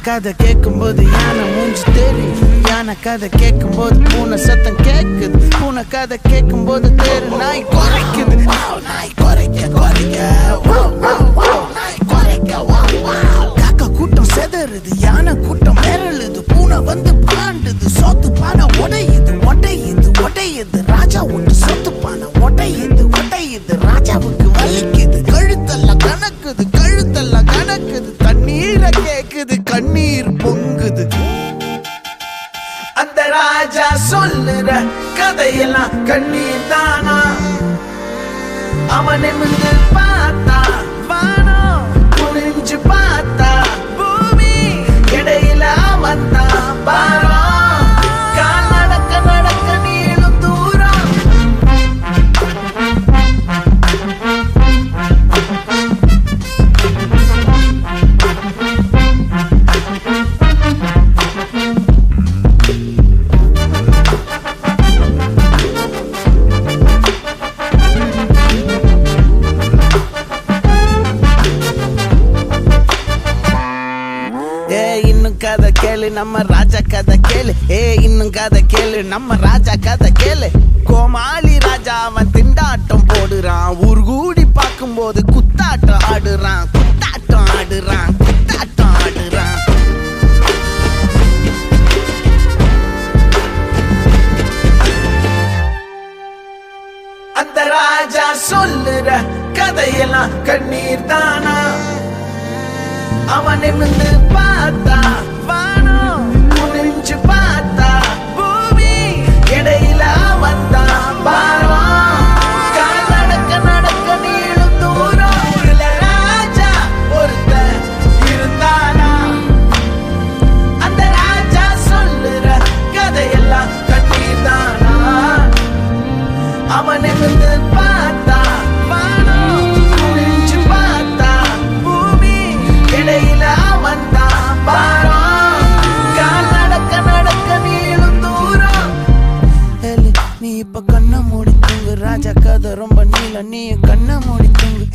கதை கேட்கும் போது யானை மூஞ்சி தெரியும். யானை கதை கேட்கும் போது பூனை சத்தம் கேட்குது. பூனை கதை கேட்கும் போது தேரு நாய் குறைக்குது. நாய் குறைக்க குறைக்க நாய் குறைக்க. காக்கா கூட்டம் செதறுது, யானை கூட்டம் மிரளுது. பூனை வந்து பாண்டுது, சோத்து பானை உடையுது உடையுது உடையுது. ராஜா ஒன்று சொத்து பானை உடையுது உடையுது. ராஜாவுக்கு வலிக்குது, கழுத்தெல்லாம் கணக்குது கழுத்தெல்லாம் கணக்குது. தண்ணீரை கேக்குது, கண்ணீர் பொங்குது. அந்த ராஜா சொல்லுற கதையெல்லாம் கண்ணீர் தானா? அவன் நிமிர்ந்து பார்த்தா வானம், குனிஞ்சு பார்த்தா பூமி, இடையில அவன் தான் பாரம். கால் நடக்க நடக்க நீளும் தூரம். இன்னும் கதை கேளு, நம்ம ராஜா கதை கேளு. இன்னும் கதை கேளு, நம்ம ராஜா கதை கேளு. கோமாளி ராஜா அவன் திண்டாட்டம் போடுறான். ஊர் கூடி பார்க்கும் போது குத்தாட்டம் ஆடுறான் குத்தாட்டம் ஆடுறான் குத்தாட்டம் ஆடுறான். அந்த ராஜா சொல்லுற கதையெல்லாம் கண்ணீர் தானா? அவன் நிமிர்ந்து பார்த்தா வானம், குனிஞ்சு பார்த்தா பூமி, இடையில அவன் தான் பாரம். கால் நடக்க நடக்க நீளும் தூரம். ஊருல ராஜா ஒருத்தன் இருந்தானா? அந்த ராஜா சொல்லுற கதையெல்லாம் கண்ணீர் தானா? அவன் நிமிர்ந்து பார்த்தா வானம், குனிஞ்சு பார்த்தா பூமி, இடையில அவன் தான் பாரம். கால் நடக்க நடக்க நீளும் தூரம். நீ இப்ப கண்ண மூடி தூங்கு. ராஜா கதை ரொம்ப நீள, நீ கண்ண மூடி தூங்கு.